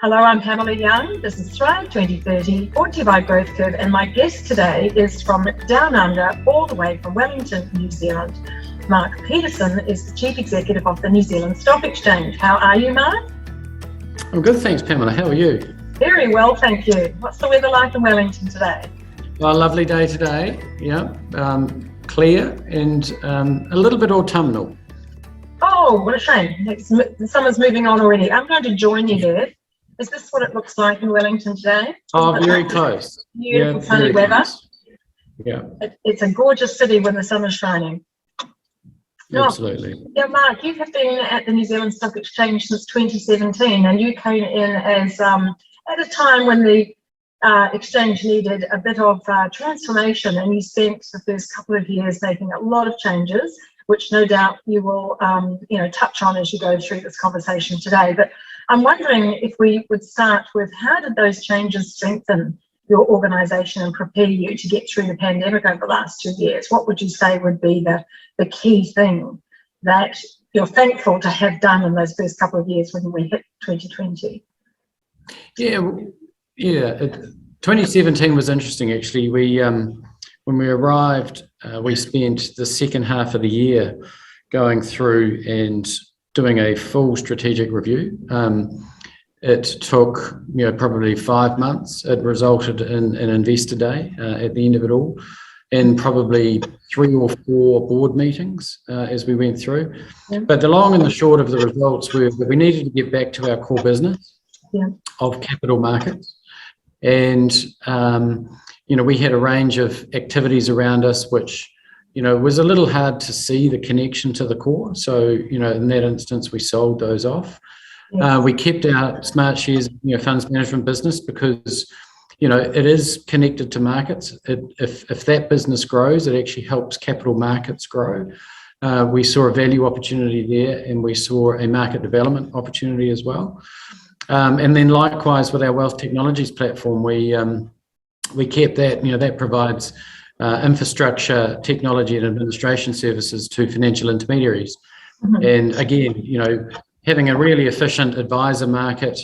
Hello, I'm Pamela Young. This is Thrive 2030, brought to you by growthcurv, and my guest today is from down under, all the way from Wellington, New Zealand. Mark Peterson is the Chief Executive of the New Zealand Stock Exchange. How are you, Mark? I'm good, thanks, Pamela. How are you? Very well, thank you. What's the weather like in Wellington today? Well, a lovely day today, yeah. Clear and a little bit autumnal. Oh, what a shame. The summer's moving on already. I'm going to join you there. Is this what it looks like in Wellington today? Oh, very close. Beautiful sunny weather. Close. Yeah. It's a gorgeous city when the sun is shining. Absolutely. Yeah, Mark, you have been at the New Zealand Stock Exchange since 2017, and you came in as at a time when the exchange needed a bit of transformation, and you spent the first couple of years making a lot of changes, which no doubt you will touch on as you go through this conversation today. But I'm wondering if we would start with, how did those changes strengthen your organisation and prepare you to get through the pandemic over the last 2 years? What would you say would be the key thing that you're thankful to have done in those first couple of years when we hit 2020? Yeah. 2017 was interesting, actually. When we arrived, we spent the second half of the year going through and doing a full strategic review. It took probably 5 months. It resulted in an investor day at the end of it all, and probably 3 or 4 board meetings as we went through. Yeah. But the long and the short of the results were that we needed to get back to our core business of capital markets. And we had a range of activities around us which was a little hard to see the connection to the core. So in that instance, we sold those off. We kept our Smart Shares funds management business because it is connected to markets. If that business grows, it actually helps capital markets grow. We saw a value opportunity there, and we saw a market development opportunity as well. And then likewise with our wealth technologies platform, we kept that. That provides infrastructure, technology and administration services to financial intermediaries. Mm-hmm. And again, having a really efficient advisor market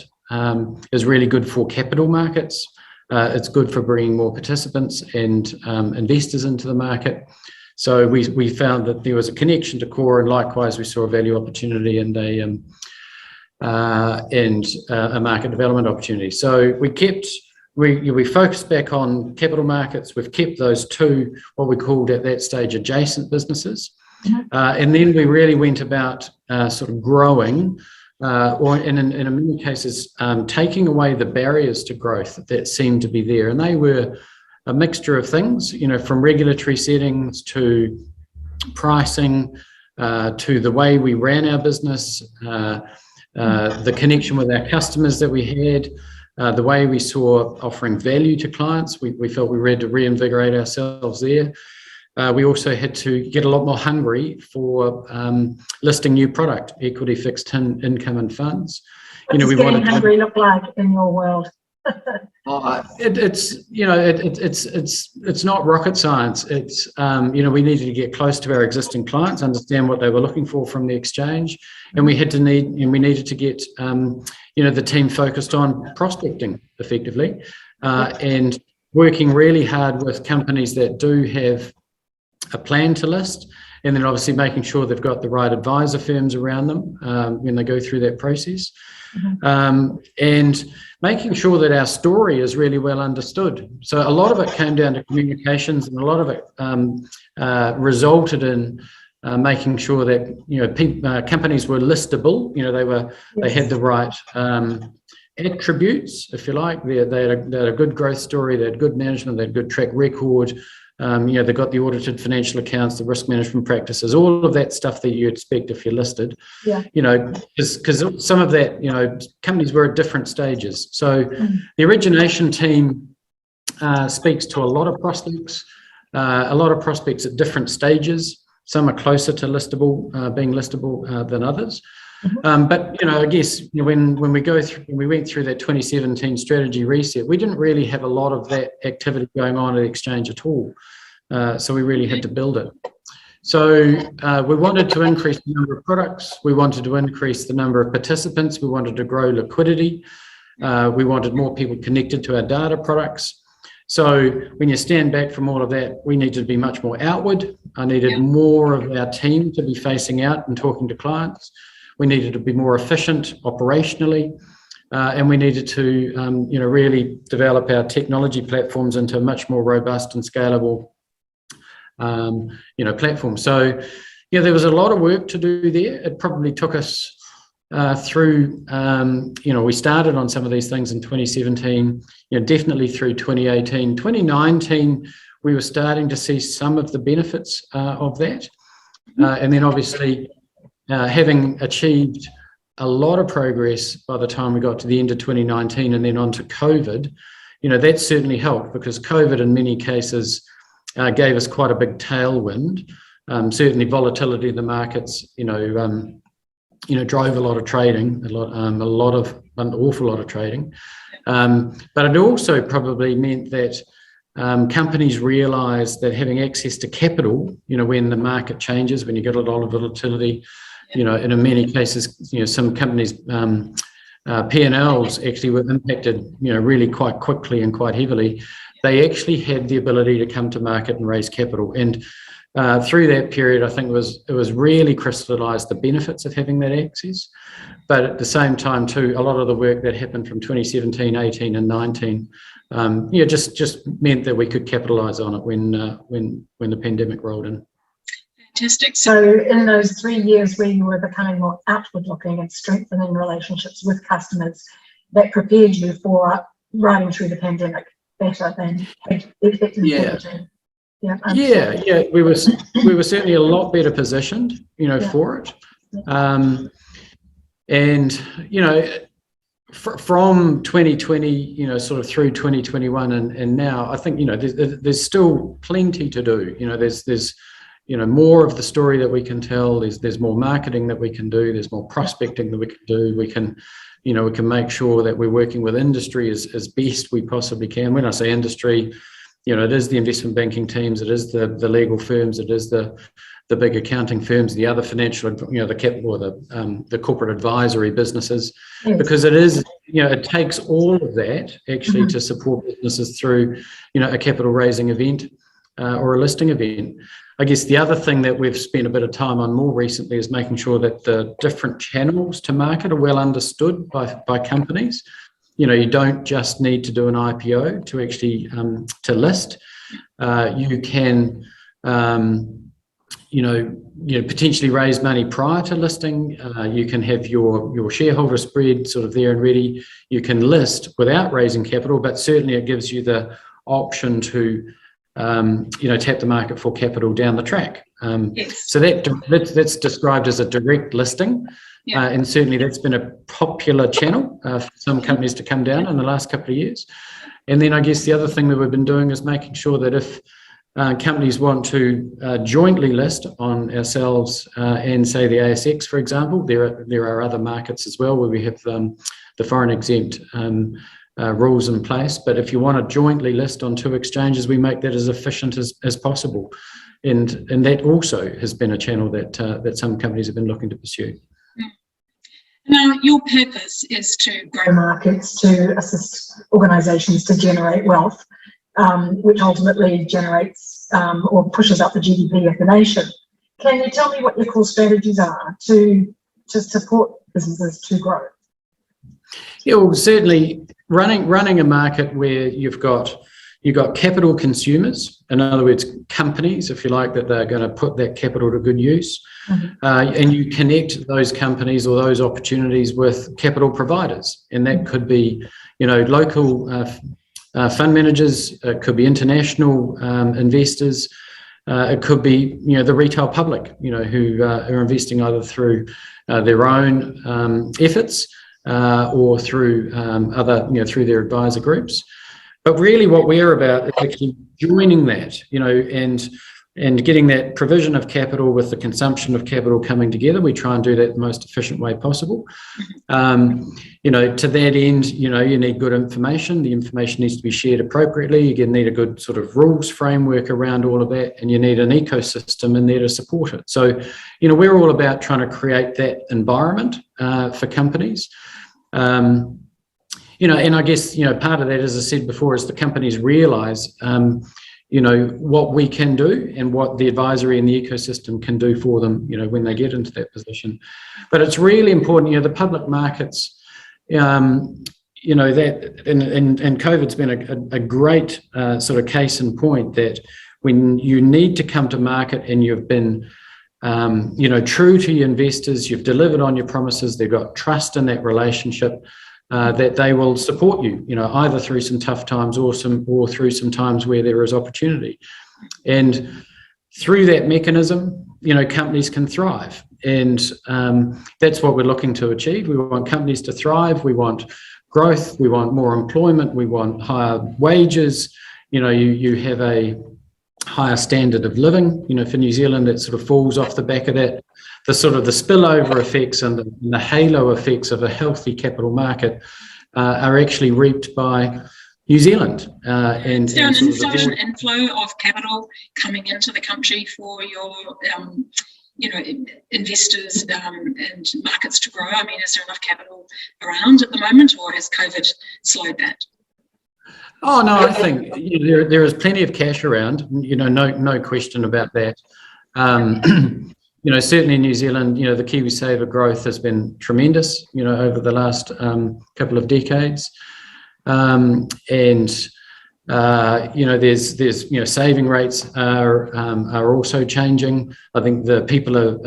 is really good for capital markets. It's good for bringing more participants and investors into the market. So we found that there was a connection to core, and likewise we saw a value opportunity and a market development opportunity. So we focused back on capital markets. We've kept those 2, what we called at that stage, adjacent businesses. Mm-hmm. And then we really went about sort of growing, or in many cases, taking away the barriers to growth that seemed to be there. And they were a mixture of things, from regulatory settings to pricing, to the way we ran our business, the connection with our customers that we had, the way we saw offering value to clients. We felt we had to reinvigorate ourselves there. We also had to get a lot more hungry for listing new product, equity, fixed income and funds. What does getting hungry look like in your world? It's not rocket science. It's we needed to get close to our existing clients, understand what they were looking for from the exchange, and we needed to get the team focused on prospecting effectively, and working really hard with companies that do have a plan to list, and then obviously making sure they've got the right advisor firms around them when they go through that process. Mm-hmm. And making sure that our story is really well understood. So a lot of it came down to communications, and a lot of it resulted in making sure that companies were listable. They had the right attributes, if you like. They had a good growth story, they had good management, they had good track record. They got the audited financial accounts, the risk management practices, all of that stuff that you expect if you're listed. Yeah. Because some of that, companies were at different stages. So the origination team speaks to a lot of prospects at different stages. Some are closer to being listable than others. Mm-hmm. But I guess when we went through that 2017 strategy reset, we didn't really have a lot of that activity going on at the exchange at all. So we really had to build it. So we wanted to increase the number of products. We wanted to increase the number of participants. We wanted to grow liquidity. We wanted more people connected to our data products. So when you stand back from all of that, we needed to be much more outward. I needed more of our team to be facing out and talking to clients. We needed to be more efficient operationally. And we needed to, really develop our technology platforms into a much more robust and scalable, platform. So, there was a lot of work to do there. It probably took us through, we started on some of these things in 2017, definitely through 2018. 2019, we were starting to see some of the benefits of that. And then obviously, having achieved a lot of progress by the time we got to the end of 2019 and then on to COVID, that certainly helped, because COVID in many cases gave us quite a big tailwind. Certainly volatility in the markets, drove a lot of trading, an awful lot of trading. But it also probably meant that companies realised that having access to capital, when the market changes, when you get a lot of volatility, and in many cases, some companies' P&Ls actually were impacted, really quite quickly and quite heavily. They actually had the ability to come to market and raise capital. And through that period, I think it was really crystallised the benefits of having that access. But at the same time, too, a lot of the work that happened from 2017, 18, and 19, just meant that we could capitalise on it when the pandemic rolled in. Fantastic. So in those 3 years where you were becoming more outward looking and strengthening relationships with customers, that prepared you for riding through the pandemic better than it we were certainly a lot better positioned, for it. From 2020, sort of through 2021 and now, I think, there's still plenty to do. There's more of the story that we can tell. There's more marketing that we can do. There's more prospecting that we can do. We can make sure that we're working with industry as best we possibly can. When I say industry, it is the investment banking teams, it is the legal firms, it is the big accounting firms, the other financial, the corporate advisory businesses, because it is, it takes all of that actually to support businesses through, a capital raising event or a listing event. I guess the other thing that we've spent a bit of time on more recently is making sure that the different channels to market are well understood by companies. You don't just need to do an IPO to actually to list. You can, potentially raise money prior to listing. You can have your shareholder spread sort of there and ready. You can list without raising capital, but certainly it gives you the option to tap the market for capital down the track. So that's described as a direct listing. And certainly that's been a popular channel for some companies to come down in the last couple of years. And then I guess the other thing that we've been doing is making sure that if companies want to jointly list on ourselves and say the ASX, for example, there are other markets as well where we have the foreign exempt rules in place. But if you want to jointly list on two exchanges, we make that as efficient as possible. And that also has been a channel that some companies have been looking to pursue. Now, your purpose is to grow markets, to assist organisations to generate wealth, which ultimately generates or pushes up the GDP of the nation. Can you tell me what your core strategies are to support businesses to grow? Yeah, well, certainly running a market where you've got capital consumers, in other words, companies, if you like, that they're going to put that capital to good use, and you connect those companies or those opportunities with capital providers, and that could be, local fund managers, it could be international investors, it could be, the retail public, who are investing either through their own efforts or through through their advisor groups. But really what we're about is actually joining that, and getting that provision of capital with the consumption of capital coming together. We try and do that the most efficient way possible. To that end, you need good information. The information needs to be shared appropriately. You need a good sort of rules framework around all of that, and you need an ecosystem in there to support it. So, we're all about trying to create that environment for companies. and I guess, part of that, as I said before, is the companies realise, what we can do and what the advisory and the ecosystem can do for them, when they get into that position. But it's really important, the public markets, that, and COVID's been a great sort of case in point that when you need to come to market and you've been, true to your investors, you've delivered on your promises, they've got trust in that relationship, that they will support you, either through some tough times or through some times where there is opportunity. And through that mechanism, companies can thrive. And that's what we're looking to achieve. We want companies to thrive. We want growth. We want more employment. We want higher wages. You have a higher standard of living. For New Zealand, it sort of falls off the back of that. The sort of the spillover effects and the halo effects of a healthy capital market are actually reaped by New Zealand. Is there an inflow of capital coming into the country for your, investors and markets to grow? I mean, is there enough capital around at the moment, or has COVID slowed that? Oh no, I think there is plenty of cash around. No question about that. Certainly in New Zealand, the Kiwi saver growth has been tremendous, over the last couple of decades. There's saving rates are also changing. I think the people are,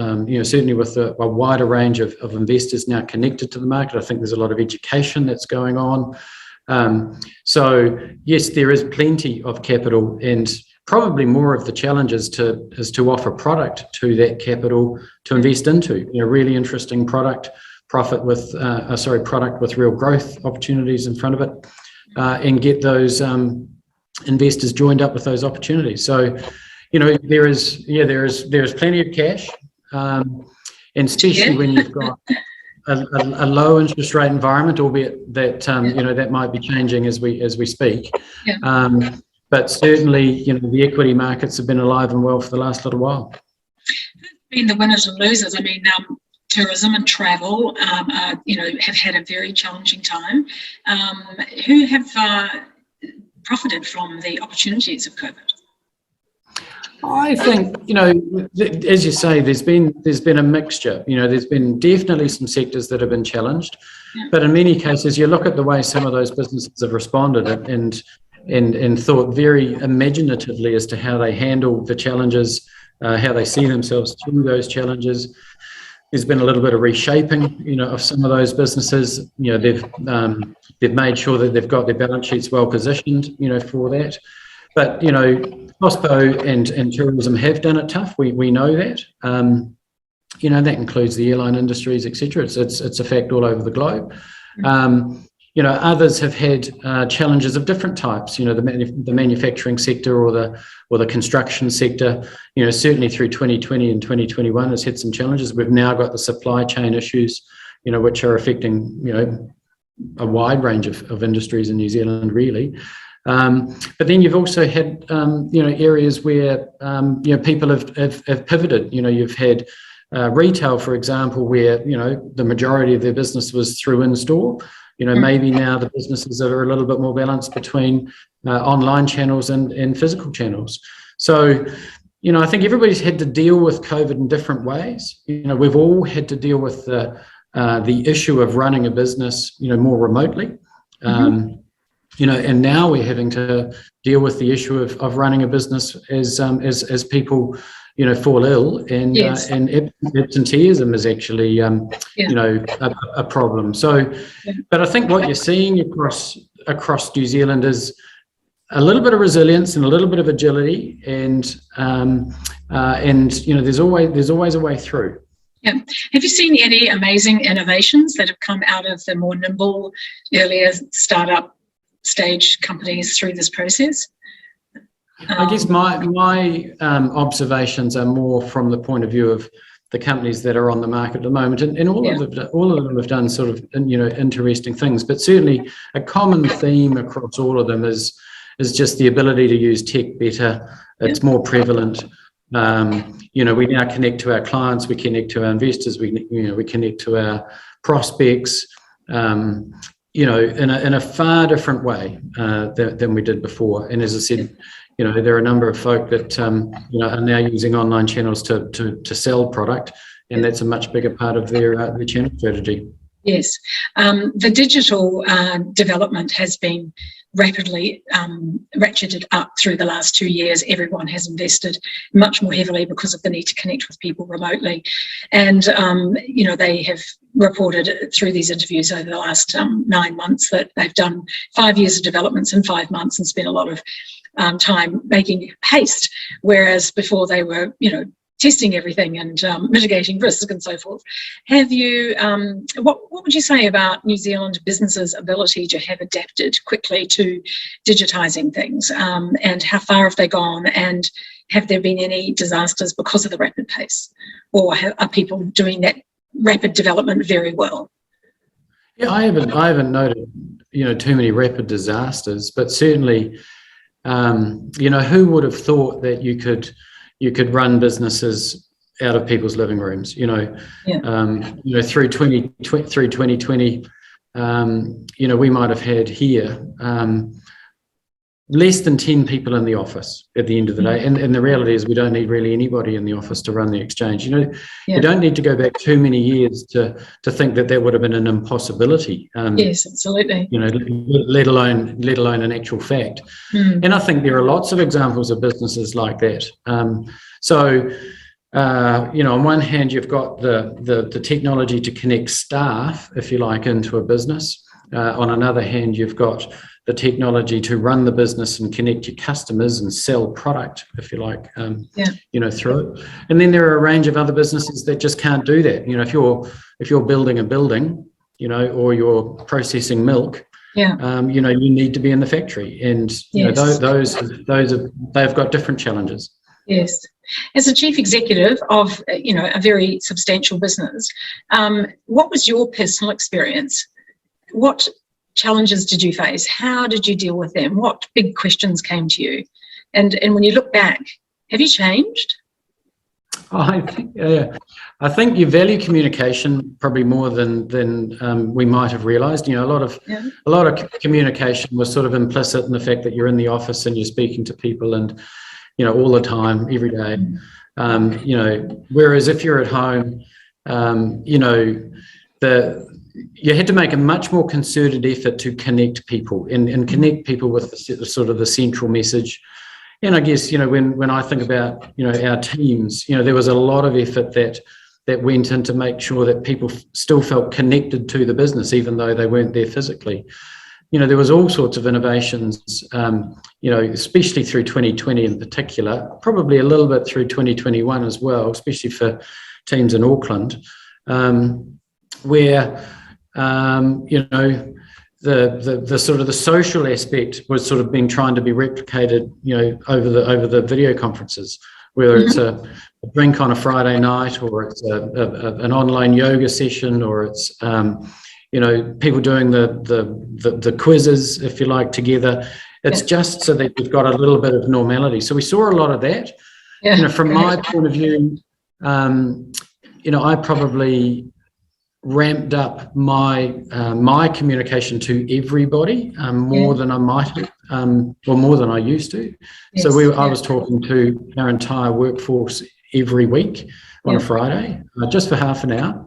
certainly with a wider range of investors now connected to the market. I think there's a lot of education that's going on. So yes, there is plenty of capital, and probably more of the challenge is to offer product to that capital to invest into. Really interesting product with real growth opportunities in front of it, and get those investors joined up with those opportunities. So, there is plenty of cash, and especially when you've got a low interest rate environment, albeit that that might be changing as we speak. Yeah. But certainly, the equity markets have been alive and well for the last little while. Being the winners and losers, I mean, tourism and travel, have had a very challenging time. Who have profited from the opportunities of COVID? I think, as you say, there's been a mixture. There's been definitely some sectors that have been challenged, but in many cases, you look at the way some of those businesses have responded and thought very imaginatively as to how they handle the challenges, how they see themselves through those challenges. There's been a little bit of reshaping, of some of those businesses. They've made sure that they've got their balance sheets well positioned, for that. But hospo and tourism have done it tough. We know that. That includes the airline industries, etc. It's a fact all over the globe. Others have had challenges of different types. The manufacturing sector or the construction sector. Certainly through 2020 and 2021 has had some challenges. We've now got the supply chain issues, which are affecting a wide range of industries in New Zealand, really. But then you've also had areas where people have pivoted. You've had retail, for example, where the majority of their business was through in-store. Maybe now the businesses are a little bit more balanced between online channels and physical channels. So, I think everybody's had to deal with COVID in different ways. We've all had to deal with the issue of running a business, more remotely. And now we're having to deal with the issue of running a business as people, fall ill, and Yes. And absenteeism is actually, a problem. So, but I think what you're seeing across New Zealand is a little bit of resilience and a little bit of agility, and there's always a way through. Yeah. Have you seen any amazing innovations that have come out of the more nimble, earlier startup stage companies through this process? I guess my observations are more from the point of view of the companies that are on the market at the moment, and all of them have done sort of interesting things. But certainly a common theme across all of them is just the ability to use tech better. It's more prevalent. We now connect to our clients, we connect to our investors, we connect to our prospects. in a far different way than we did before. And as I said, there are a number of folk that are now using online channels to sell product, and that's a much bigger part of their channel strategy. Yes, the digital development has been rapidly ratcheted up through the last 2 years. Everyone has invested much more heavily because of the need to connect with people remotely. And, they have reported through these interviews over the last 9 months that they've done 5 years of developments in 5 months and spent a lot of time making haste, whereas before they were, testing everything and mitigating risk and so forth. Have you, what would you say about New Zealand businesses' ability to have adapted quickly to digitising things, and how far have they gone, and have there been any disasters because of the rapid pace, or are people doing that rapid development very well? Yeah, I haven't noted, too many rapid disasters, but certainly, who would have thought that you could run businesses out of people's living rooms, through 2020, we might have had here less than 10 people in the office at the end of the day. And the reality is we don't need really anybody in the office to run the exchange. You don't need to go back too many years to think that would have been an impossibility. Yes, absolutely. Let alone an actual fact. And I think there are lots of examples of businesses like that. On one hand, you've got the technology to connect staff, if you like, into a business. On another hand, you've got the technology to run the business and connect your customers and sell product, if you like, through it. And then there are a range of other businesses that just can't do that. If you're building a building, or you're processing milk, you need to be in the factory, and they've got different challenges. Yes. As a chief executive of a very substantial business, what was your personal experience? What challenges did you face? How did you deal with them? What big questions came to you? And when you look back, have you changed? I think you value communication probably more than we might have realised. A lot of communication was sort of implicit in the fact that you're in the office and you're speaking to people and all the time, every day. Whereas if you're at home, you had to make a much more concerted effort to connect people and connect people with the central message. And I guess, when I think about, our teams, there was a lot of effort that went in to make sure that people still felt connected to the business, even though they weren't there physically. There was all sorts of innovations, especially through 2020 in particular, probably a little bit through 2021 as well, especially for teams in Auckland, where the social aspect was sort of being trying to be replicated, over the video conferences, whether it's a drink on a Friday night, or it's an online yoga session, or it's people doing the quizzes, if you like, together. It's just so that you've got a little bit of normality. So we saw a lot of that. From my point of view, I probably ramped up my communication to everybody more than I might have, or more than I used to. Yes, so I was talking to our entire workforce every week on a Friday, just for half an hour.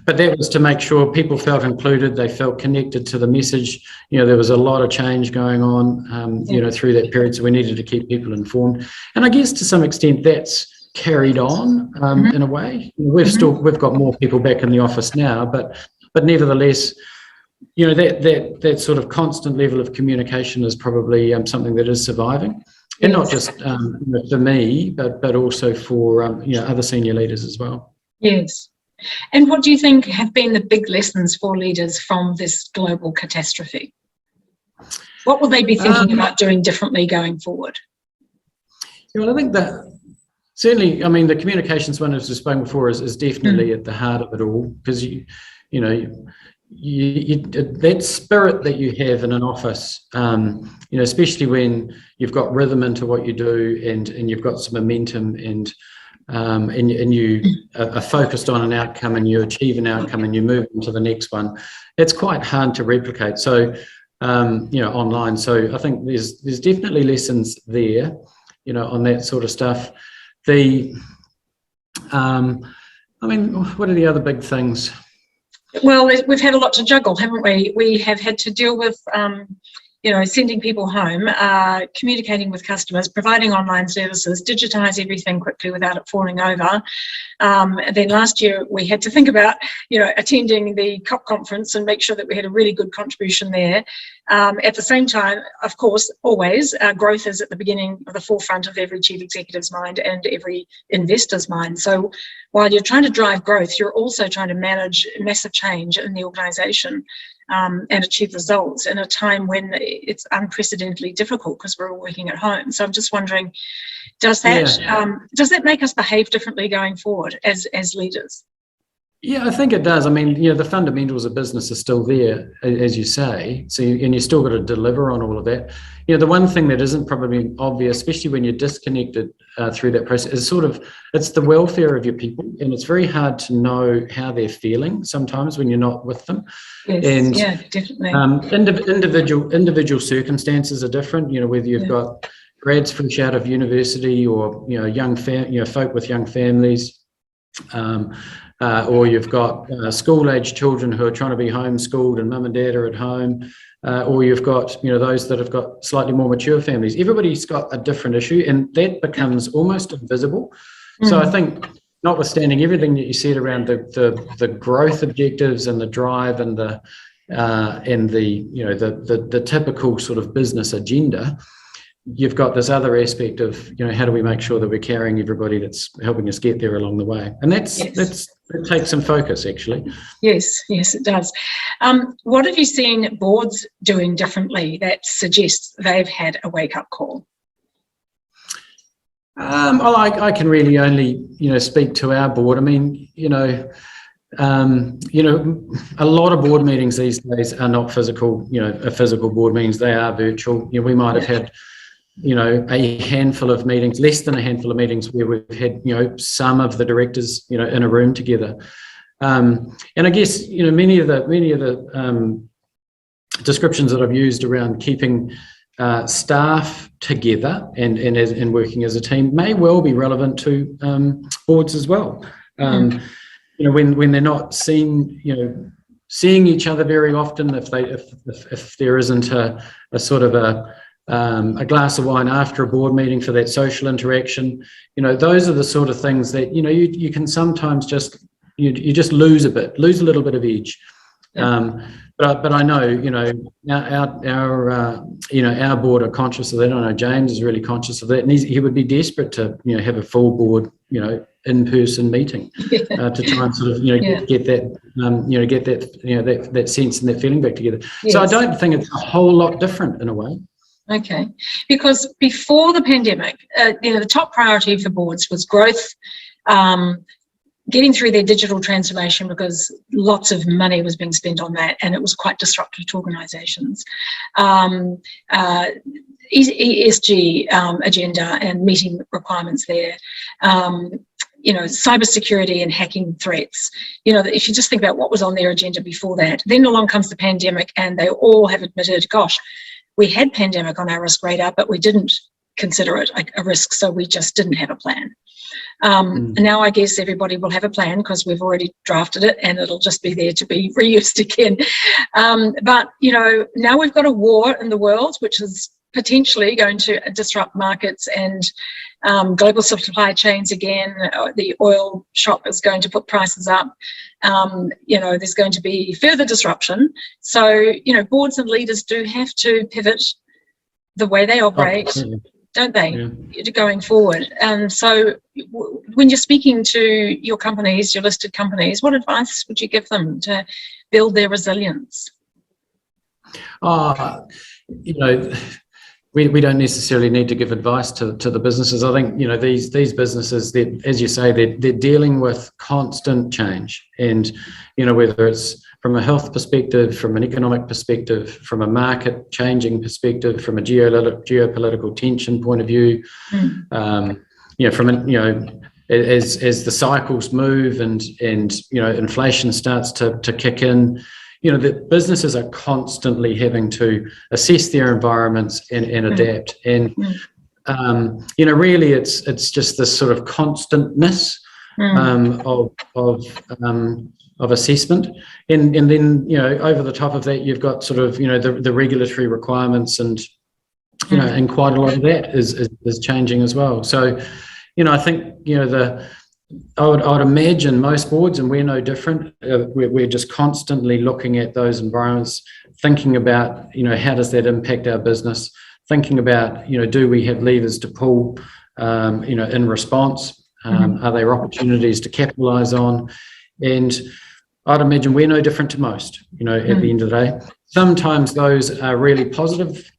But that was to make sure people felt included, they felt connected to the message. There was a lot of change going on, through that period, so we needed to keep people informed. And I guess to some extent that's carried on in a way. We've got more people back in the office now, but nevertheless, that sort of constant level of communication is probably something that is surviving, and not just for me, but also for other senior leaders as well. Yes. And what do you think have been the big lessons for leaders from this global catastrophe? What will they be thinking about doing differently going forward? Well, I think that certainly, the communications one, as we've spoken before, is definitely at the heart of it all, because that spirit that you have in an office, especially when you've got rhythm into what you do and you've got some momentum and and you are focused on an outcome and you achieve an outcome and you move on to the next one, it's quite hard to replicate. So, online. So I think there's definitely lessons there, on that sort of stuff. What are the other big things? Well, we've had a lot to juggle, haven't we? We have had to deal with, sending people home, communicating with customers, providing online services, digitise everything quickly without it falling over. And then last year we had to think about, attending the COP conference and make sure that we had a really good contribution there. At the same time, of course, always growth is at the forefront of every chief executive's mind and every investor's mind. So while you're trying to drive growth, you're also trying to manage massive change in the organisation. And achieve results in a time when it's unprecedentedly difficult because we're all working at home. So I'm just wondering, does that make us behave differently going forward as leaders? Yeah, I think it does. The fundamentals of business are still there, as you say. So, and you still got to deliver on all of that. The one thing that isn't probably obvious, especially when you're disconnected through that process, is it's the welfare of your people, and it's very hard to know how they're feeling sometimes when you're not with them. Yes, and yeah, definitely. Individual circumstances are different. Whether you've got grads fresh out of university or folk with young families. Or you've got school-age children who are trying to be homeschooled and mum and dad are at home, or you've got those that have got slightly more mature families. Everybody's got a different issue, and that becomes almost invisible. So I think, notwithstanding everything that you said around the growth objectives and the drive and the typical sort of business agenda, you've got this other aspect of how do we make sure that we're carrying everybody that's helping us get there along the way, and that takes some focus, actually. Yes, it does. What have you seen boards doing differently that suggests they've had a wake-up call? I can really only speak to our board. A lot of board meetings these days are not physical, physical board meetings. They are virtual. We might have had a handful of meetings, less than a handful of meetings, where we've had, some of the directors, in a room together. And I guess, many of the descriptions that I've used around keeping staff together and working as a team may well be relevant to boards as well. When they're not seeing each other very often, if there isn't a sort of a glass of wine after a board meeting for that social interaction, those are the sort of things that you can sometimes just lose a little bit of edge. But I know our board are conscious of that. I know James is really conscious of that, and he would be desperate to have a full board in-person meeting to try and sort of get that that sense and that feeling back together. Yes. So I don't think it's a whole lot different in a way. Okay, because before the pandemic, the top priority for boards was growth, getting through their digital transformation, because lots of money was being spent on that and it was quite disruptive to organisations. ESG agenda and meeting requirements there. Cybersecurity and hacking threats. If you just think about what was on their agenda before that, then along comes the pandemic and they all have admitted, gosh, we had pandemic on our risk radar, but we didn't consider it a risk, so we just didn't have a plan. Now I guess everybody will have a plan because we've already drafted it and it'll just be there to be reused again. But now we've got a war in the world, which is potentially going to disrupt markets and global supply chains again. The oil shop is going to put prices up. There's going to be further disruption. So, boards and leaders do have to pivot the way they operate, don't they, going forward? So when you're speaking to your companies, your listed companies, what advice would you give them to build their resilience? We don't necessarily need to give advice to the businesses. I think, these businesses, as you say, they're dealing with constant change. And, whether it's from a health perspective, from an economic perspective, from a market changing perspective, from a geopolitical tension point of view, from as the cycles move and inflation starts to kick in, the businesses are constantly having to assess their environments and adapt. And really, it's just this sort of constantness of assessment, and then over the top of that, you've got sort of the regulatory requirements, and and quite a lot of that is changing as well. So I think I would imagine most boards, and we're no different. We're just constantly looking at those environments, thinking about how does that impact our business, thinking about do we have levers to pull in response, are there opportunities to capitalize on, and I'd imagine we're no different to most at the end of the day. Sometimes those are really positive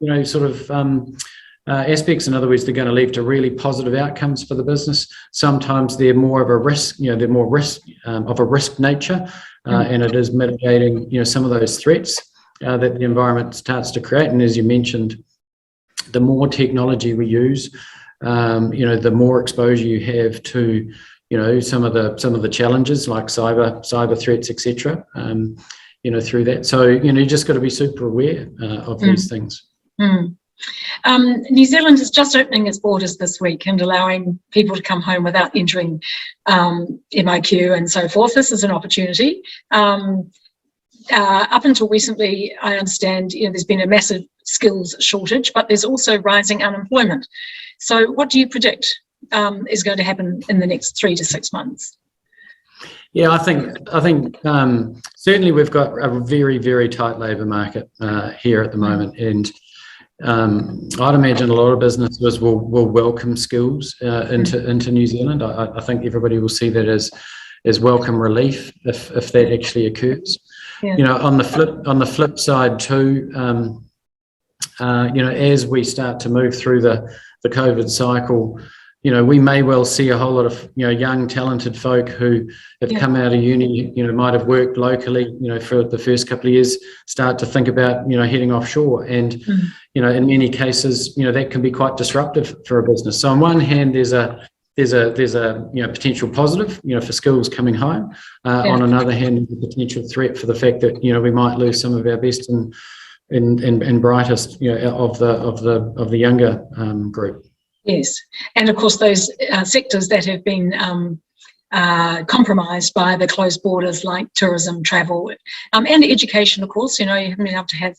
aspects. In other words, they're going to lead to really positive outcomes for the business. Sometimes they're more of a risk, they're more risk of a risk nature, and it is mitigating some of those threats that the environment starts to create. And as you mentioned, the more technology we use, the more exposure you have to some of the challenges like cyber threats, etc. Through that. So you just got to be super aware of these things. New Zealand is just opening its borders this week and allowing people to come home without entering MIQ and so forth. This is an opportunity. Up until recently, I understand there's been a massive skills shortage, but there's also rising unemployment. So what do you predict is going to happen in the next 3 to 6 months? Yeah, I think certainly we've got a very, very tight labour market here at the moment, and I'd imagine a lot of businesses will welcome skills into New Zealand. I think everybody will see that as welcome relief if that actually occurs. Yeah. On the flip side too, as we start to move through the COVID cycle, we may well see a whole lot of young talented folk who have come out of uni, might have worked locally, for the first couple of years, start to think about heading offshore, and in many cases that can be quite disruptive for a business. So on one hand, there's a potential positive for skills coming home. On another hand, there's a potential threat for the fact that we might lose some of our best and brightest of the younger group. Yes, and of course those sectors that have been compromised by the closed borders, like tourism, travel, and education. Of course, you haven't been able to have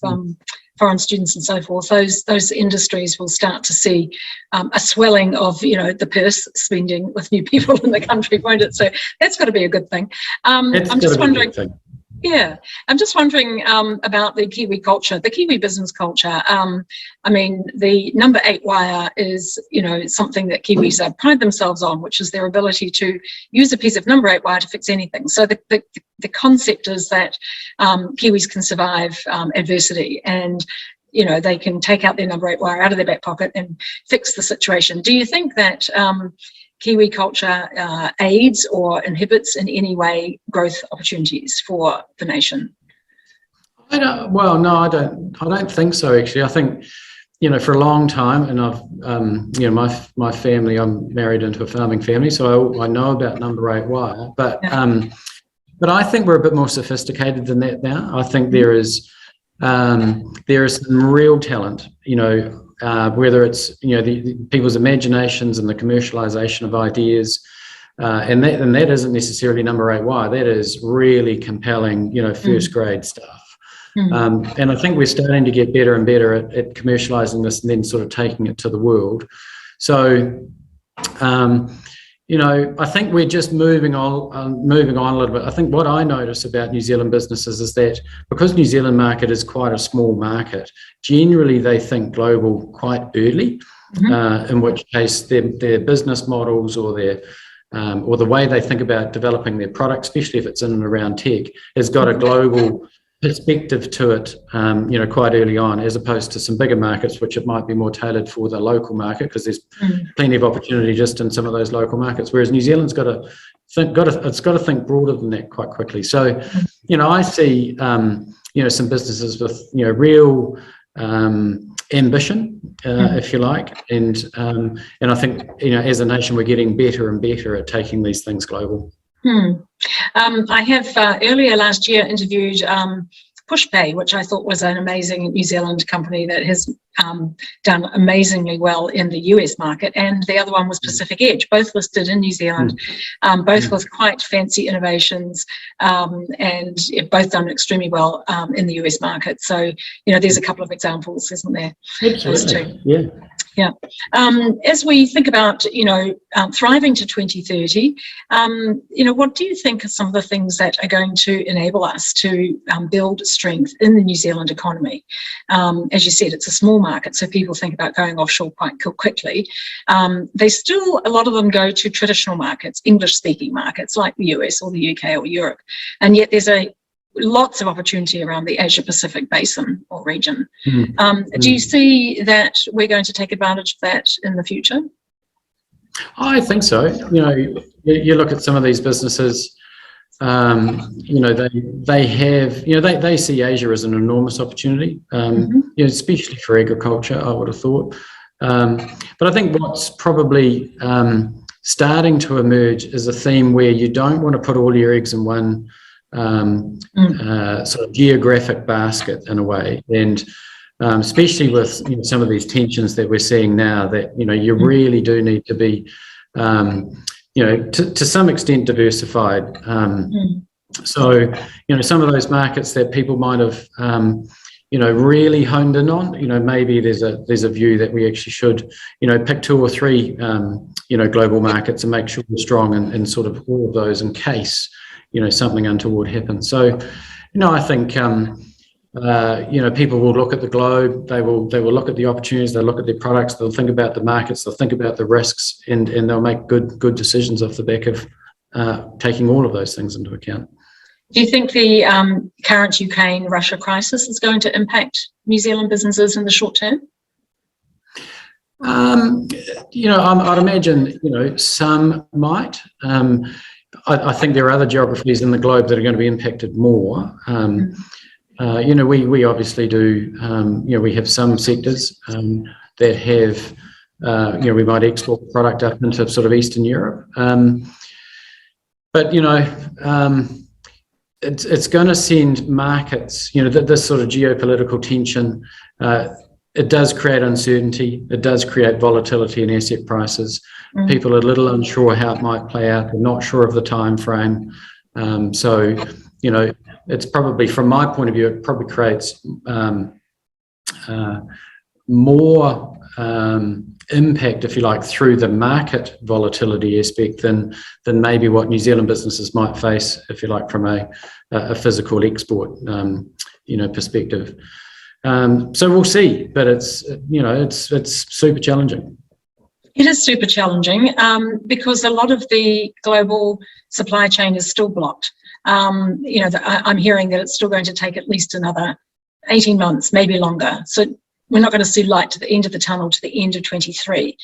foreign students and so forth. Those industries will start to see a swelling of the purse spending with new people in the country, won't it? So that's got to be a good thing. I'm just wondering. Yeah, I'm just wondering about the Kiwi culture, the Kiwi business culture. The number 8 wire is, something that Kiwis pride themselves on, which is their ability to use a piece of number 8 wire to fix anything. So the concept is that Kiwis can survive adversity, and they can take out their number 8 wire out of their back pocket and fix the situation. Do you think that Kiwi culture aids or inhibits in any way growth opportunities for the nation? I don't think so, actually. I think, for a long time, and I've, my family, I'm married into a farming family, so I know about number 8 wire, but I think we're a bit more sophisticated than that now. I think there is some real talent, whether it's the people's imaginations and the commercialization of ideas, and that isn't necessarily number 8 wire. That is really compelling, first grade stuff. And I think we're starting to get better and better at commercializing this and then sort of taking it to the world. So, I think we're just moving on a little bit. I think what I notice about New Zealand businesses is that because New Zealand market is quite a small market, generally they think global quite early, in which case their business models or the way they think about developing their product, especially if it's in and around tech, has got a global perspective to it, quite early on, as opposed to some bigger markets, which it might be more tailored for the local market, because there's plenty of opportunity just in some of those local markets. Whereas New Zealand's got to think broader than that quite quickly. So, I see, some businesses with real ambition, if you like, and I think, you know, as a nation, we're getting better and better at taking these things global. I have earlier last year interviewed PushPay, which I thought was an amazing New Zealand company that has done amazingly well in the US market, and the other one was Pacific Edge, both listed in New Zealand, both with quite fancy innovations, and both done extremely well in the US market. So, you know, there's a couple of examples, isn't there? Absolutely, yeah. Yeah. As we think about, you know, thriving to 2030, you know, what do you think are some of the things that are going to enable us to build strength in the New Zealand economy? As you said, it's a small market, so people think about going offshore quite quickly. They still, a lot of them go to traditional markets, English-speaking markets like the US or the UK or Europe, and yet there's lots of opportunity around the Asia Pacific basin or region. Do you see that we're going to take advantage of that in the future? I think so. You know, you look at some of these businesses, you know, they have, you know, they see Asia as an enormous opportunity, you know, especially for agriculture, I would have thought. But I think what's probably starting to emerge is a theme where you don't want to put all your eggs in one sort of geographic basket in a way, and especially with, you know, some of these tensions that we're seeing now, that, you know, you really do need to be, you know, to some extent diversified. So, you know, some of those markets that people might have, you know, really honed in on, you know, maybe there's a view that we actually should, you know, pick 2 or 3, you know, global markets and make sure we're strong in sort of all of those in case, you know, something untoward happens. So, you know, I think, you know, people will look at the globe, they will look at the opportunities, they'll look at their products, they'll think about the markets, they'll think about the risks, and they'll make good decisions off the back of taking all of those things into account. Do you think the current Ukraine-Russia crisis is going to impact New Zealand businesses in the short term? You know, I'd imagine, you know, some might. I think there are other geographies in the globe that are going to be impacted more. You know, we obviously do, you know, we have some sectors that have, you know, we might export product up into sort of Eastern Europe. But, you know, it's going to send markets, you know, this sort of geopolitical tension, it does create uncertainty, it does create volatility in asset prices. People are a little unsure how it might play out, they're not sure of the time frame. So, you know, it's probably, from my point of view, it probably creates more impact, if you like, through the market volatility aspect than maybe what New Zealand businesses might face, if you like, from a physical export, you know, perspective. So we'll see, but it's, you know, it's super challenging. It is super challenging because a lot of the global supply chain is still blocked. You know, I'm hearing that it's still going to take at least another 18 months, maybe longer. So we're not going to see light to the end of the tunnel to the end of 23.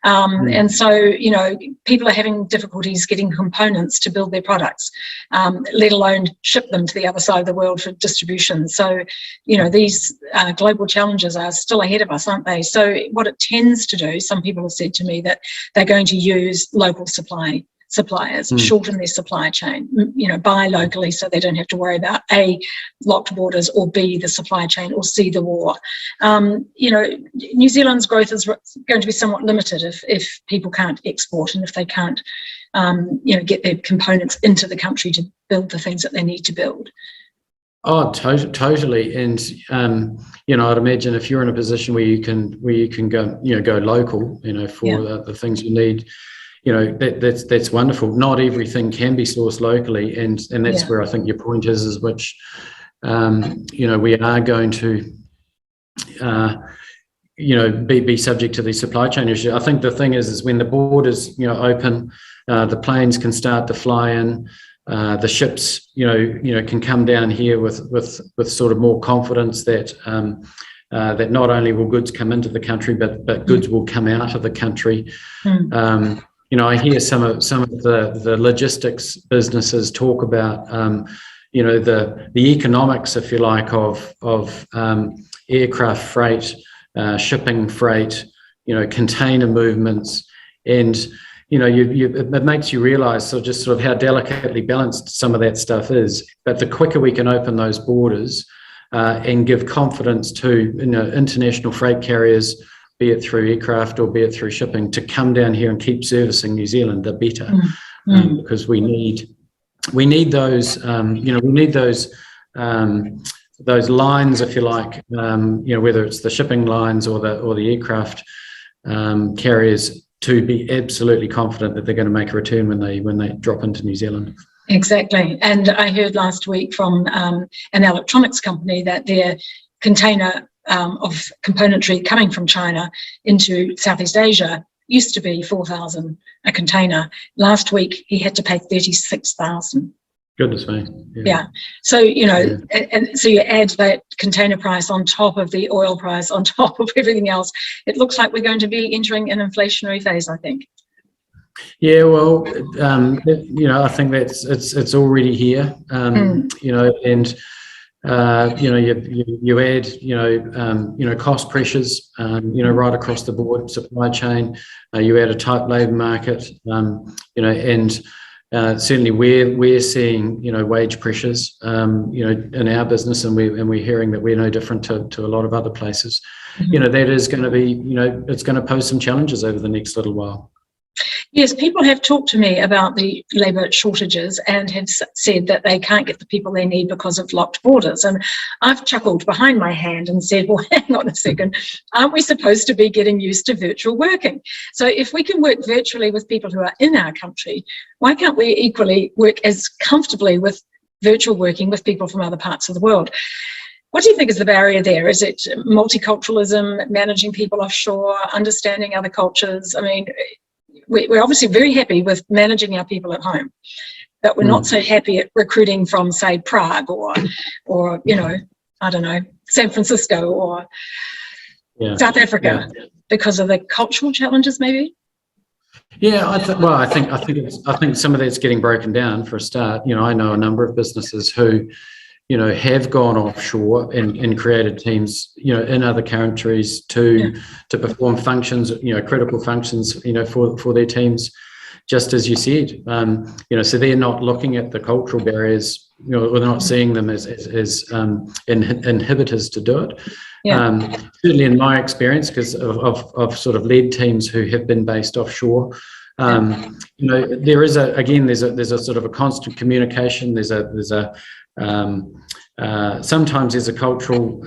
And so, you know, people are having difficulties getting components to build their products, let alone ship them to the other side of the world for distribution. So, you know, these global challenges are still ahead of us, aren't they? So what it tends to do, some people have said to me that they're going to use local suppliers, shorten their supply chain, you know, buy locally so they don't have to worry about A, locked borders, or B, the supply chain, or C, the war. You know, New Zealand's growth is going to be somewhat limited if people can't export and if they can't, you know, get their components into the country to build the things that they need to build. Oh, totally. And, you know, I'd imagine if you're in a position where you can go, you know, go local, you know, for the things you need, you know, that's wonderful. Not everything can be sourced locally, and that's where I think your point is which, you know, we are going to, you know, be subject to these supply chain issues. I think the thing is when the borders, you know, open, the planes can start to fly in, the ships, you know, can come down here with sort of more confidence that that not only will goods come into the country, but goods will come out of the country. You know, I hear some of the logistics businesses talk about, you know, the economics, if you like, of aircraft freight shipping, freight, container movements, and it makes you realise just how delicately balanced some of that stuff is. But the quicker we can open those borders and give confidence to international freight carriers, be it through aircraft or be it through shipping, to come down here and keep servicing New Zealand, the better, because we need those those lines, if you like, whether it's the shipping lines or the aircraft carriers, to be absolutely confident that they're going to make a return when they drop into New Zealand. Exactly. And I heard last week from an electronics company that their container of componentry coming from China into Southeast Asia used to be 4,000 a container. Last week he had to pay 36,000. Goodness me. Yeah. So, and so you add that container price on top of the oil price, on top of everything else. It looks like we're going to be entering an inflationary phase, I think. Yeah, well, I think that's it's already here. And you add cost pressures, right across the board, supply chain. You add a tight labour market, and certainly we're seeing wage pressures in our business, and we're hearing that we're no different to a lot of other places. That is going to be it's going to pose some challenges over the next little while. Yes, people have talked to me about the labour shortages and have said that they can't get the people they need because of locked borders. And I've chuckled behind my hand and said, well, hang on a second, aren't we supposed to be getting used to virtual working? So if we can work virtually with people who are in our country, why can't we equally work as comfortably with virtual working with people from other parts of the world? What do you think is the barrier there? Is it multiculturalism, managing people offshore, understanding other cultures? I mean, we're obviously very happy with managing our people at home, but we're not so happy at recruiting from, say, Prague or I don't know, San Francisco or South Africa because of the cultural challenges, maybe. Yeah, I think some of that's getting broken down for a start. I know a number of businesses who have gone offshore and created teams, in other countries to perform functions, critical functions, for their teams, just as you said. So they're not looking at the cultural barriers, or they're not seeing them as inhibitors to do it. Certainly in my experience, because I've sort of led teams who have been based offshore, there is there's a sort of a constant communication. Sometimes there's a cultural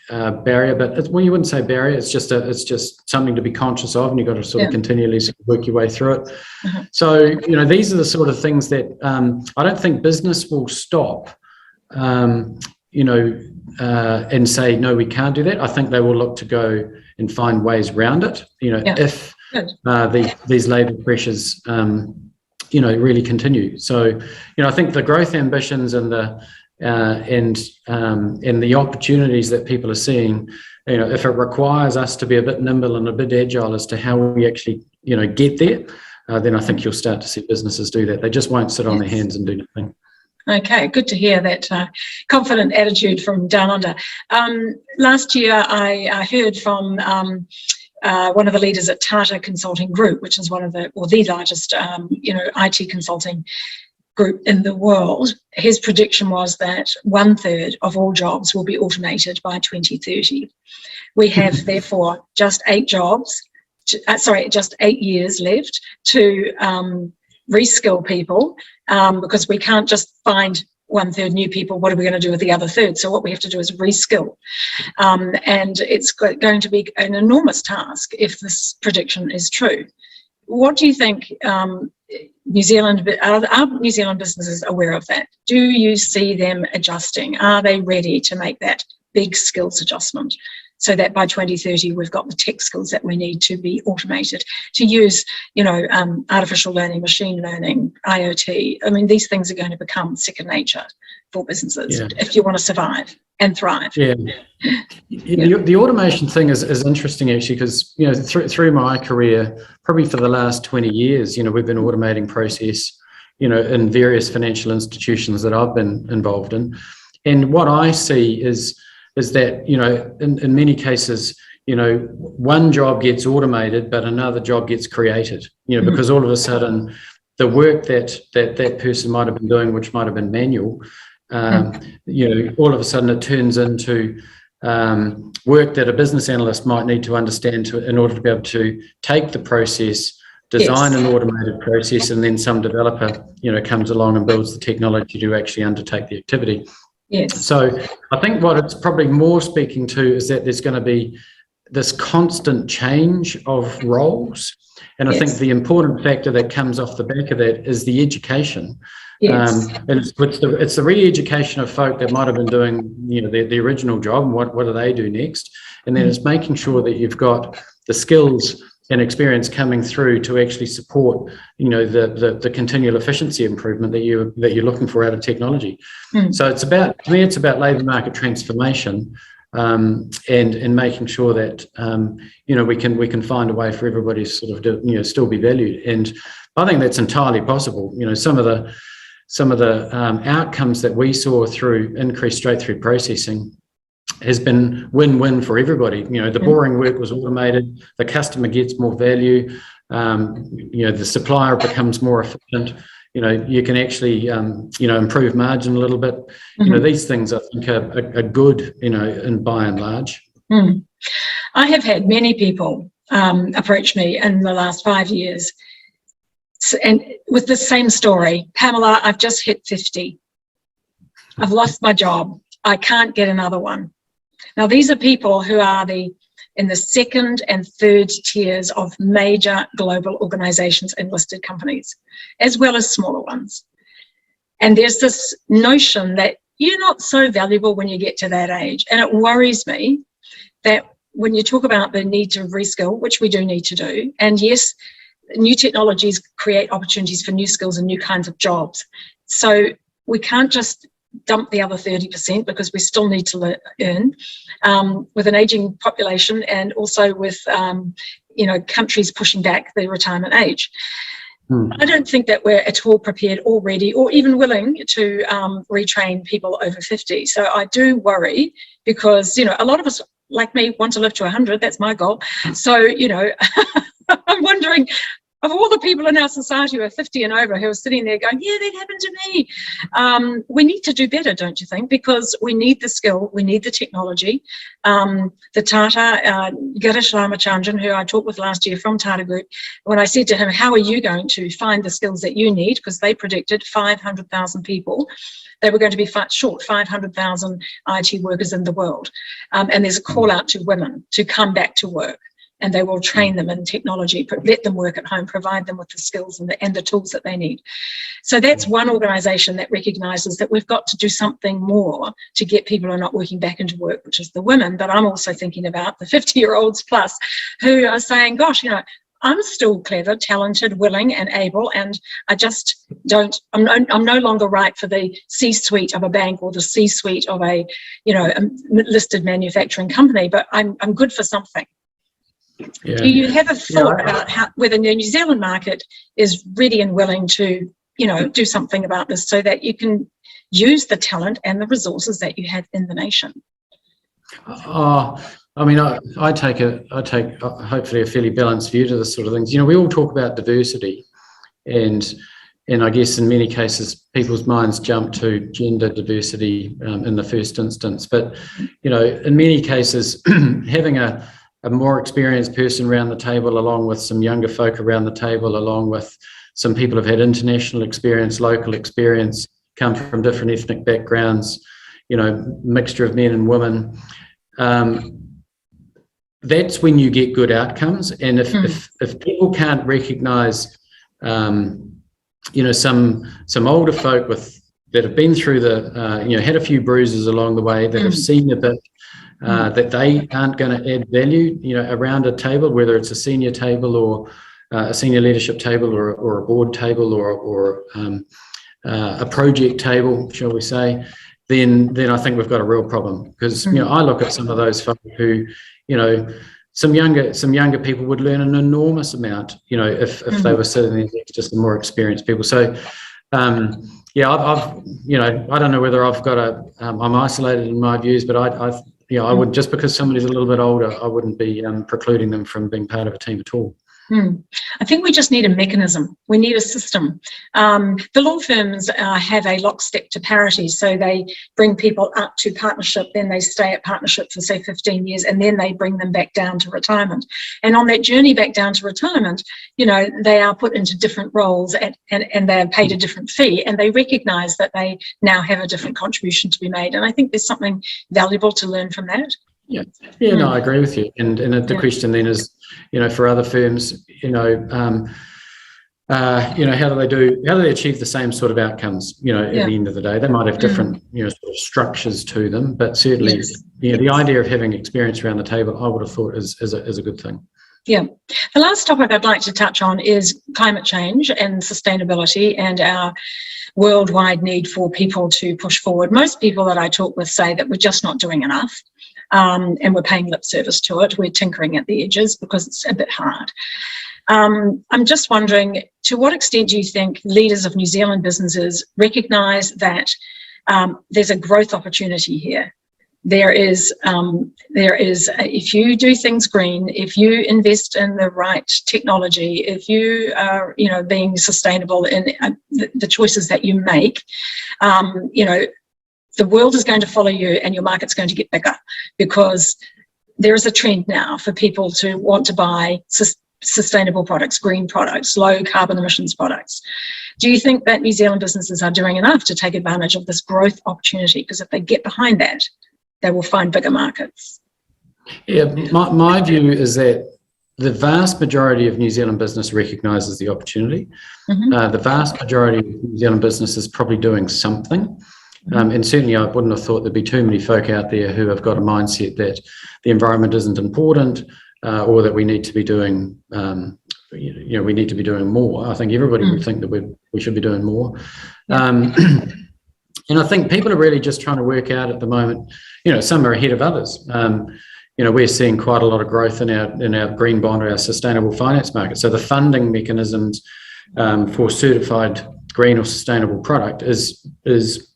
barrier, but you wouldn't say barrier. It's just something to be conscious of, and you've got to sort of continually work your way through it. So these are the sort of things that I don't think business will stop. And say no, we can't do that. I think they will look to go and find ways around it. If these labour pressures really continue. So I think the growth ambitions and the opportunities that people are seeing, if it requires us to be a bit nimble and a bit agile as to how we actually get there, then I think you'll start to see businesses do that. They just won't sit on their hands and do nothing. Okay, good to hear that confident attitude from down under. Last year I heard from one of the leaders at Tata Consulting Group, which is one of the largest, IT consulting group in the world. His prediction was that 1/3 of all jobs will be automated by 2030. We have therefore just 8 years left to reskill people, because we can't just find 1/3 new people. What are we going to do with the other third? So what we have to do is reskill. And it's going to be an enormous task if this prediction is true. What do you think are New Zealand businesses aware of that? Do you see them adjusting? Are they ready to make that big skills adjustment so that by 2030 we've got the tech skills that we need to be automated, to use, artificial learning, machine learning, IoT? I mean, these things are going to become second nature for businesses if you want to survive and thrive. The automation thing is interesting, actually, because through my career, probably for the last 20 years, we've been automating process, in various financial institutions that I've been involved in. And what I see is that, in many cases, one job gets automated, but another job gets created, because all of a sudden the work that person might have been doing, which might have been manual, all of a sudden it turns into work that a business analyst might need to understand in order to be able to take the process, design an automated process, and then some developer, comes along and builds the technology to actually undertake the activity. Yes. So I think what it's probably more speaking to is that there's going to be this constant change of roles. And I think the important factor that comes off the back of that is the education. Yes. And it's the re-education of folk that might have been doing, the original job, and what do they do next? And then it's making sure that you've got the skills and experience coming through to actually support, the continual efficiency improvement that you're looking for out of technology. So to me, it's about labour market transformation, and making sure that we can find a way for everybody to sort of still be valued. And I think that's entirely possible. Some of the outcomes that we saw through increased straight-through processing has been win-win for everybody. The boring work was automated, the customer gets more value, the supplier becomes more efficient. You can actually improve margin a little bit. These things I think are good, and by and large. I have had many people approach me in the last 5 years, and with the same story. Pamela, I've just hit 50. I've lost my job. I can't get another one. Now, these are people who are in the second and third tiers of major global organizations and listed companies, as well as smaller ones. And there's this notion that you're not so valuable when you get to that age. And it worries me that when you talk about the need to reskill, which we do need to do, and yes, new technologies create opportunities for new skills and new kinds of jobs. So we can't just dump the other 30% because we still need to earn with an aging population, and also with countries pushing back the retirement age. I don't think that we're at all prepared already, or even willing to retrain people over 50. So I do worry, because a lot of us, like me, want to live to 100. That's my goal. So I'm wondering, of all the people in our society who are 50 and over who are sitting there going, yeah, that happened to me. We need to do better, don't you think? Because we need the skill, we need the technology. The Tata, Girish Ramachandran, who I talked with last year from Tata Group, when I said to him, how are you going to find the skills that you need? Because they predicted 500,000 people. They were going to be short 500,000 IT workers in the world. And there's a call out to women to come back to work. And they will train them in technology, let them work at home, provide them with the skills and the tools that they need. So that's one organisation that recognises that we've got to do something more to get people who are not working back into work, which is the women. But I'm also thinking about the 50-year-olds plus who are saying, gosh, I'm still clever, talented, willing and able, and I just don't, I'm no longer right for the C-suite of a bank or the C-suite of a listed manufacturing company, but I'm good for something. Yeah. Do you have a thought about whether the New Zealand market is ready and willing to, do something about this so that you can use the talent and the resources that you have in the nation? I take hopefully a fairly balanced view to this sort of things. We all talk about diversity, and I guess in many cases people's minds jump to gender diversity in the first instance. But in many cases, having a more experienced person around the table, along with some younger folk around the table, along with some people who've had international experience, local experience, come from different ethnic backgrounds, mixture of men and women. That's when you get good outcomes. And if people can't recognise, some older folk that have been through had a few bruises along the way, that have seen a bit, that they aren't going to add value, around a table, whether it's a senior table or a senior leadership table or a board table or a project table, shall we say, then I think we've got a real problem. Because I look at some of those folk who, some younger people would learn an enormous amount, if they were sitting there next to some more experienced people. So I've I don't know whether I've got I'm isolated in my views, but I would, just because somebody's a little bit older, I wouldn't be precluding them from being part of a team at all. I think we just need a mechanism. We need a system. The law firms have a lockstep to parity, so they bring people up to partnership, then they stay at partnership for, say, 15 years, and then they bring them back down to retirement. And on that journey back down to retirement, they are put into different roles and they are paid a different fee, and they recognise that they now have a different contribution to be made. And I think there's something valuable to learn from that. Yeah, no, I agree with you. And the question then is, for other firms, how do they achieve the same sort of outcomes? At the end of the day, they might have different, sort of structures to them, but certainly, the idea of having experience around the table, I would have thought is a good thing. Yeah. The last topic I'd like to touch on is climate change and sustainability and our worldwide need for people to push forward. Most people that I talk with say that we're just not doing enough. And we're paying lip service to it. We're tinkering at the edges because it's a bit hard. I'm just wondering, to what extent do you think leaders of New Zealand businesses recognise that there's a growth opportunity here? There is, if you do things green, if you invest in the right technology, if you are, being sustainable in the choices that you make, the world is going to follow you and your market's going to get bigger, because there is a trend now for people to want to buy sustainable products, green products, low carbon emissions products. Do you think that New Zealand businesses are doing enough to take advantage of this growth opportunity? Because if they get behind that, they will find bigger markets. Yeah, my view is that the vast majority of New Zealand business recognises the opportunity. The vast majority of New Zealand business is probably doing something. And certainly I wouldn't have thought there'd be too many folk out there who have got a mindset that the environment isn't important, or that we need to be doing, we need to be doing more. I think everybody would think that we should be doing more. And I think people are really just trying to work out at the moment, some are ahead of others. We're seeing quite a lot of growth in our green bond or our sustainable finance market. So the funding mechanisms for certified green or sustainable product is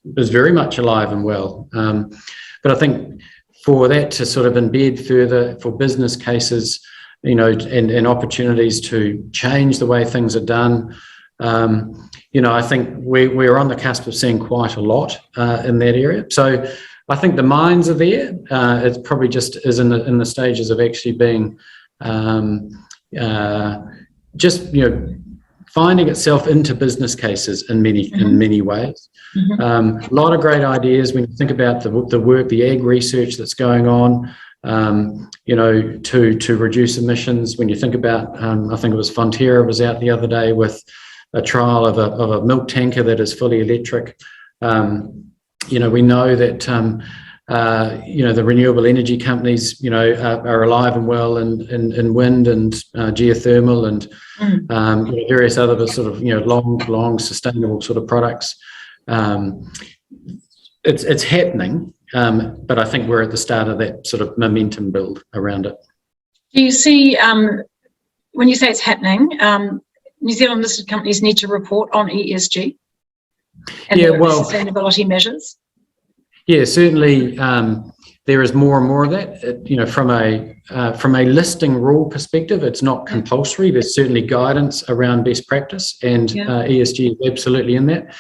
very much alive and well. But I think for that to sort of embed further for business cases, and opportunities to change the way things are done, I think we're on the cusp of seeing quite a lot in that area. So I think the minds are there. It probably just is in the stages of actually being finding itself into business cases in many ways. A lot of great ideas when you think about the work, the ag research that's going on, to reduce emissions. When you think about, I think it was Fonterra was out the other day with a trial of a milk tanker that is fully electric. We know that the renewable energy companies, are alive and well in wind and geothermal and various other sort of long sustainable sort of products. It's happening, but I think we're at the start of that sort of momentum build around it. Do you see, when you say it's happening, New Zealand listed companies need to report on ESG and sustainability measures? Yeah, certainly there is more and more of that. From a listing rule perspective, it's not compulsory. There's certainly guidance around best practice, and ESG is absolutely in that.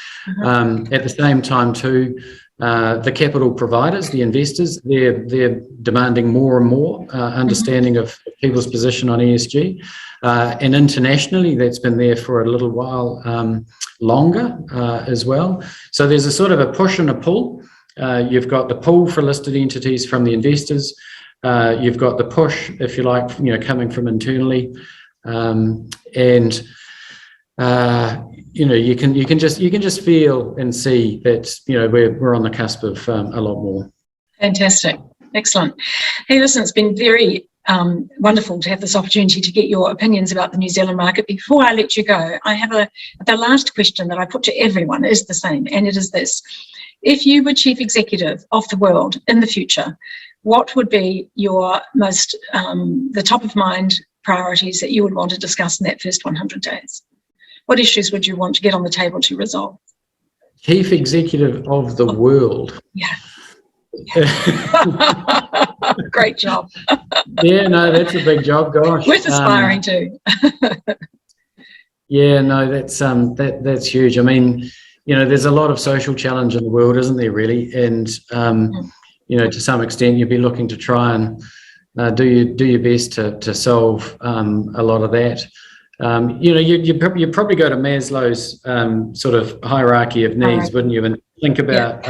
At the same time too, the capital providers, the investors, they're demanding more and more understanding of people's position on ESG. And internationally, that's been there for a little while longer as well. So there's a sort of a push and a pull. You've got the pull for listed entities from the investors. You've got the push, if you like, coming from internally, and you can just feel and see that we're on the cusp of a lot more. Fantastic, excellent. Hey, listen, it's been very wonderful to have this opportunity to get your opinions about the New Zealand market. Before I let you go, I have the last question that I put to everyone is the same, and it is this. If you were chief executive of the world in the future, what would be your most, the top of mind priorities that you would want to discuss in that first 100 days? What issues would you want to get on the table to resolve? Chief executive of the world. Yeah. Great job. Yeah, no, that's a big job, gosh. Worth aspiring to. Yeah, no, that's huge. I mean, there's a lot of social challenge in the world, isn't there, really? And to some extent, you'd be looking to try and do your best to solve a lot of that. You probably go to Maslow's sort of hierarchy of needs, wouldn't you? And think about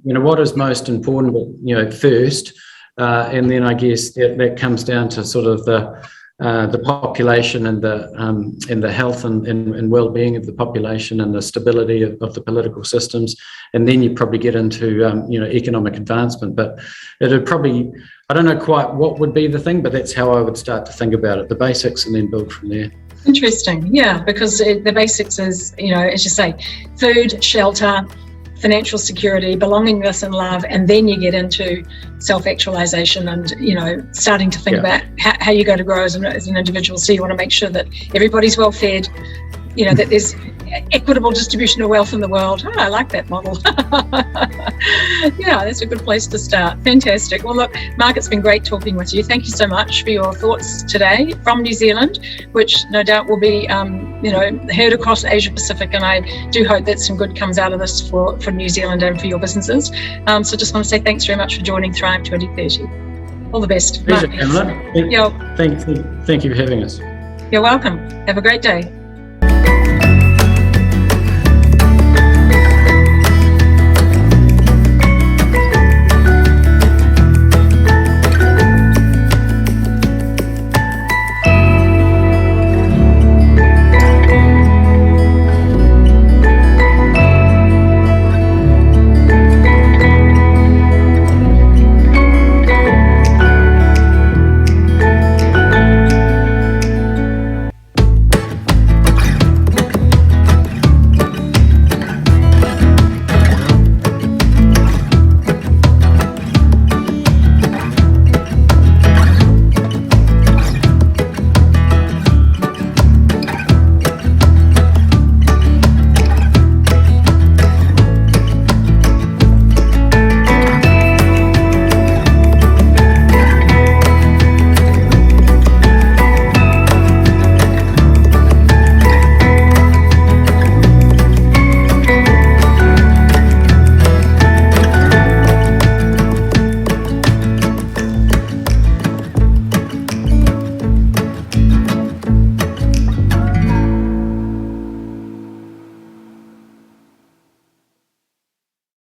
what is most important, first, and then I guess that comes down to sort of the population and the health and well-being of the population and the stability of the political systems, and then you probably get into economic advancement. But it'd probably, I don't know quite what would be the thing, but that's how I would start to think about it: the basics, and then build from there. Interesting, yeah, because the basics is, as you say, food, shelter, financial security, belongingness and love, and then you get into self-actualization and, starting to think about how you go to grow as an individual. So you want to make sure that everybody's well fed, that there's equitable distribution of wealth in the world. Oh, I like that model. Yeah, that's a good place to start. Fantastic. Well, look, Mark, it's been great talking with you. Thank you so much for your thoughts today from New Zealand, which no doubt will be, heard across Asia Pacific. And I do hope that some good comes out of this for New Zealand and for your businesses. So just want to say thanks very much for joining Thrive 2030. All the best. Pleasure, Pamela. Thank you for having us. You're welcome. Have a great day.